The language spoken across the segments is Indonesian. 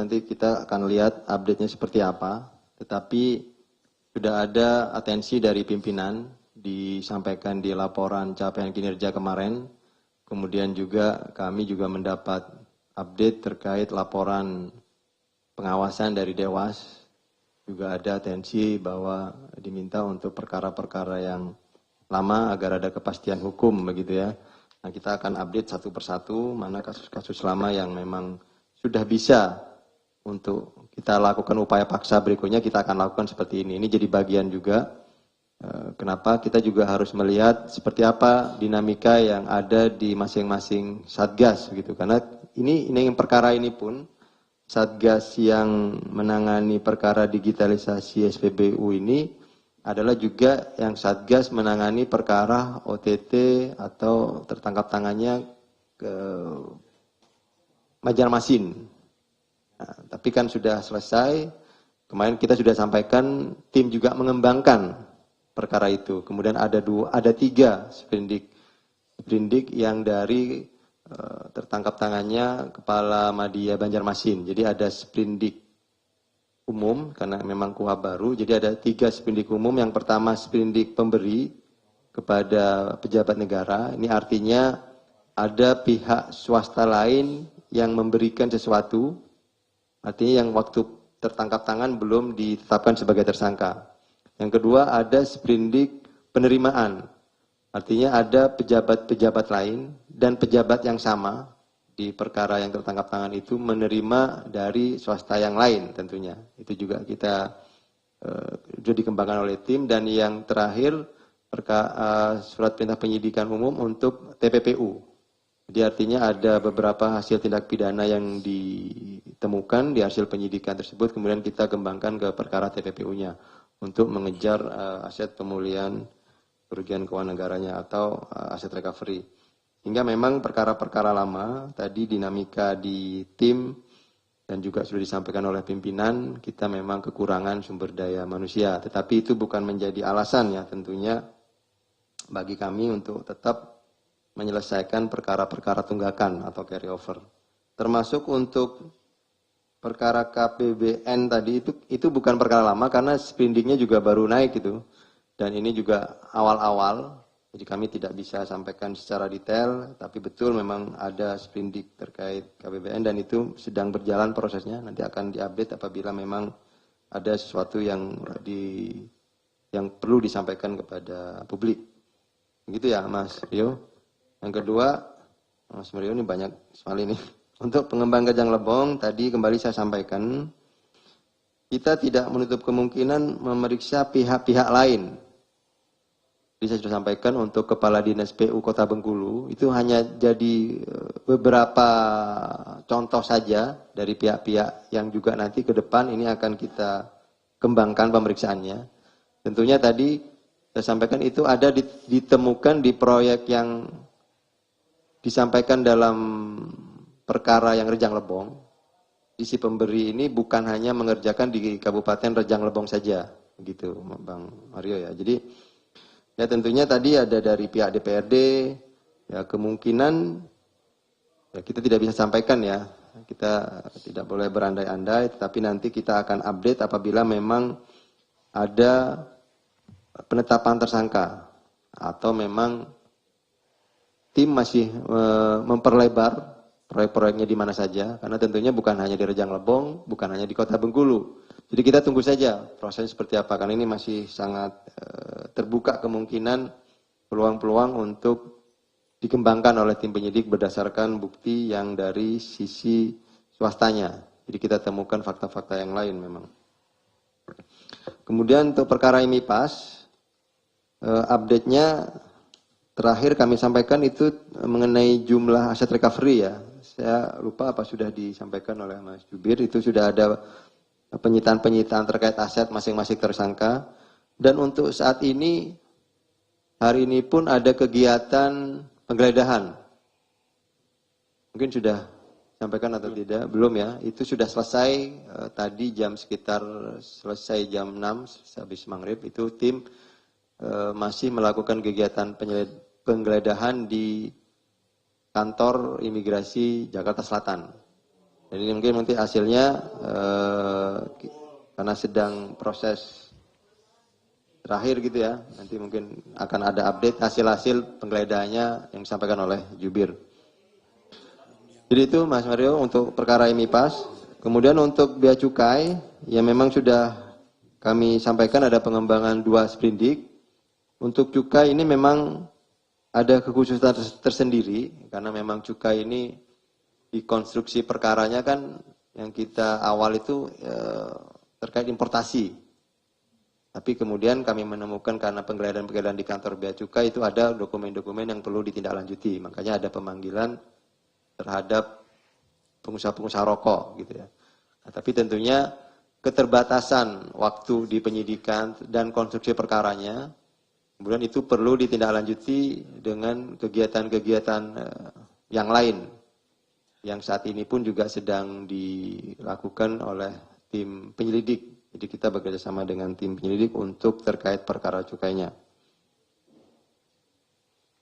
nanti kita akan lihat update-nya seperti apa. Tetapi sudah ada atensi dari pimpinan, disampaikan di laporan capaian kinerja kemarin. Kemudian juga kami juga mendapat update terkait laporan pengawasan dari Dewas. Juga ada atensi bahwa diminta untuk perkara-perkara yang lama agar ada kepastian hukum begitu ya. Nah, kita akan update satu persatu mana kasus-kasus lama yang memang sudah bisa untuk kita lakukan upaya paksa berikutnya, kita akan lakukan seperti ini. Ini jadi bagian juga kenapa kita juga harus melihat seperti apa dinamika yang ada di masing-masing satgas gitu. Karena ini yang perkara ini pun satgas yang menangani perkara digitalisasi SPBU ini adalah juga yang satgas menangani perkara OTT atau tertangkap tangannya ke Banjarmasin. Nah, tapi kan sudah selesai. Kemarin kita sudah sampaikan tim juga mengembangkan perkara itu. Kemudian ada 3 sprindik yang dari tertangkap tangannya Kepala Madya Banjarmasin. Jadi ada sprindik umum karena memang KUHP baru. Jadi ada 3 sprindik umum. Yang pertama sprindik pemberi kepada pejabat negara. Ini artinya ada pihak swasta lain yang memberikan sesuatu. Artinya yang waktu tertangkap tangan belum ditetapkan sebagai tersangka. Yang kedua ada sprindik penerimaan. Artinya ada pejabat-pejabat lain dan pejabat yang sama di perkara yang tertangkap tangan itu menerima dari swasta yang lain tentunya. Itu juga kita sudah dikembangkan oleh tim. Dan yang terakhir surat perintah penyidikan umum untuk TPPU. Jadi artinya ada beberapa hasil tindak pidana yang ditemukan di hasil penyidikan tersebut, kemudian kita kembangkan ke perkara TPPU-nya untuk mengejar aset pemulihan kerugian keuangan negaranya atau aset recovery. Hingga memang perkara-perkara lama, tadi dinamika di tim dan juga sudah disampaikan oleh pimpinan, kita memang kekurangan sumber daya manusia. Tetapi itu bukan menjadi alasan ya tentunya bagi kami untuk tetap menyelesaikan perkara-perkara tunggakan atau carry over. Termasuk untuk perkara KPBN tadi itu bukan perkara lama karena sprindiknya juga baru naik gitu. Dan ini juga awal-awal, jadi kami tidak bisa sampaikan secara detail, tapi betul memang ada sprindik terkait KPBN dan itu sedang berjalan prosesnya. Nanti akan diupdate apabila memang ada sesuatu yang perlu disampaikan kepada publik. Begitu ya Mas Rio. Yang kedua, Mas Mario ini banyak sekali ini. Untuk pengembang Kajang Lebong, tadi kembali saya sampaikan, kita tidak menutup kemungkinan memeriksa pihak-pihak lain. Jadi saya sudah sampaikan untuk Kepala Dinas PU Kota Bengkulu, itu hanya jadi beberapa contoh saja dari pihak-pihak yang juga nanti ke depan ini akan kita kembangkan pemeriksaannya. Tentunya tadi saya sampaikan itu ada ditemukan di proyek yang disampaikan dalam perkara yang Rejang Lebong. Isi pemberi ini bukan hanya mengerjakan di Kabupaten Rejang Lebong saja, gitu Bang Mario ya. Jadi ya tentunya tadi ada dari pihak DPRD, ya kemungkinan ya kita tidak bisa sampaikan ya. Kita tidak boleh berandai-andai, tetapi nanti kita akan update apabila memang ada penetapan tersangka atau memang tim masih memperlebar proyek-proyeknya di mana saja, karena tentunya bukan hanya di Rejang Lebong, bukan hanya di Kota Bengkulu. Jadi kita tunggu saja prosesnya seperti apa, karena ini masih sangat terbuka kemungkinan peluang-peluang untuk dikembangkan oleh tim penyidik berdasarkan bukti yang dari sisi swastanya. Jadi kita temukan fakta-fakta yang lain memang. Kemudian untuk perkara IMIPAS, update-nya terakhir kami sampaikan itu mengenai jumlah aset recovery ya. Saya lupa apa sudah disampaikan oleh Mas Jubir, itu sudah ada penyitaan-penyitaan terkait aset masing-masing tersangka. Dan untuk saat ini, hari ini pun ada kegiatan penggeledahan. Mungkin sudah sampaikan atau tidak? Belum ya. Itu sudah selesai tadi sekitar selesai jam 6 habis maghrib itu tim masih melakukan kegiatan penggeledahan di kantor imigrasi Jakarta Selatan. Jadi mungkin nanti hasilnya karena sedang proses terakhir gitu ya, nanti mungkin akan ada update hasil-hasil penggeledahannya yang disampaikan oleh Jubir. Jadi itu Mas Mario untuk perkara MIPAS. Kemudian untuk bea cukai, ya memang sudah kami sampaikan ada pengembangan 2 sprindik. Untuk cukai ini memang ada kekhususan tersendiri, karena memang cukai ini di konstruksi perkaranya kan yang kita awal itu terkait importasi. Tapi kemudian kami menemukan karena penggeledahan-penggeledahan di kantor bea cukai itu ada dokumen-dokumen yang perlu ditindaklanjuti. Makanya ada pemanggilan terhadap pengusaha-pengusaha rokok gitu ya. Nah, tapi tentunya keterbatasan waktu di penyidikan dan konstruksi perkaranya, kemudian itu perlu ditindaklanjuti dengan kegiatan-kegiatan yang lain, yang saat ini pun juga sedang dilakukan oleh tim penyelidik. Jadi kita bekerjasama dengan tim penyelidik untuk terkait perkara cukainya.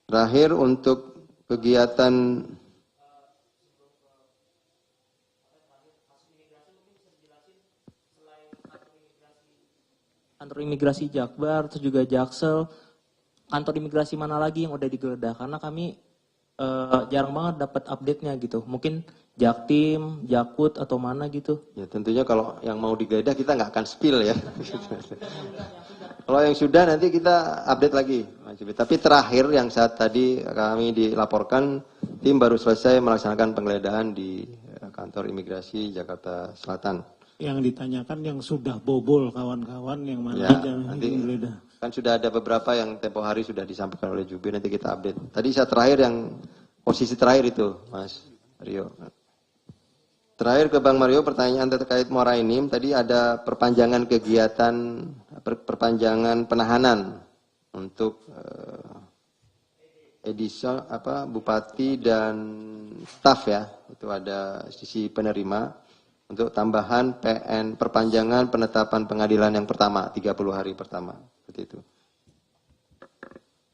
Terakhir untuk kegiatan kantor imigrasi Jakbar, terus juga Jaksel, kantor imigrasi mana lagi yang udah digeledah? Karena kami jarang banget dapat update-nya gitu. Mungkin Jaktim, Jakut atau mana gitu. Ya tentunya kalau yang mau digeledah kita nggak akan spill ya. Kalau yang sudah nanti kita update lagi. Tapi terakhir yang saat tadi kami dilaporkan, tim baru selesai melaksanakan penggeledahan di kantor imigrasi Jakarta Selatan. Yang ditanyakan yang sudah bobol kawan-kawan yang mana Ya, yang nanti digeledah. kan sudah ada beberapa yang tempo hari sudah disampaikan oleh Jubir, nanti kita update. Tadi saat terakhir yang posisi terakhir itu, Mas Rio. Terakhir ke Bang Mario, pertanyaan terkait Muara Enim, tadi ada perpanjangan kegiatan, perpanjangan penahanan untuk Edisa, Bupati dan staf ya, itu ada sisi penerima. Untuk tambahan PN, perpanjangan penetapan pengadilan yang pertama, 30 hari pertama. Seperti itu.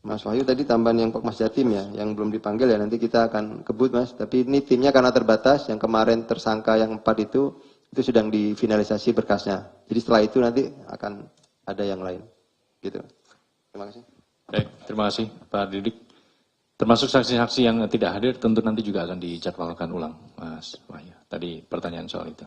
Mas Wahyu tadi tambahan yang Mas Jatim ya, yang belum dipanggil ya, nanti kita akan kebut Mas. Tapi ini timnya karena terbatas, yang kemarin tersangka yang 4 itu sedang difinalisasi berkasnya. Jadi setelah itu nanti akan ada yang lain. Gitu. Terima kasih. Baik, terima kasih Pak Didik. Termasuk saksi-saksi yang tidak hadir tentu nanti juga akan dijadwalkan ulang Mas Wahyu. Tadi pertanyaan soal itu.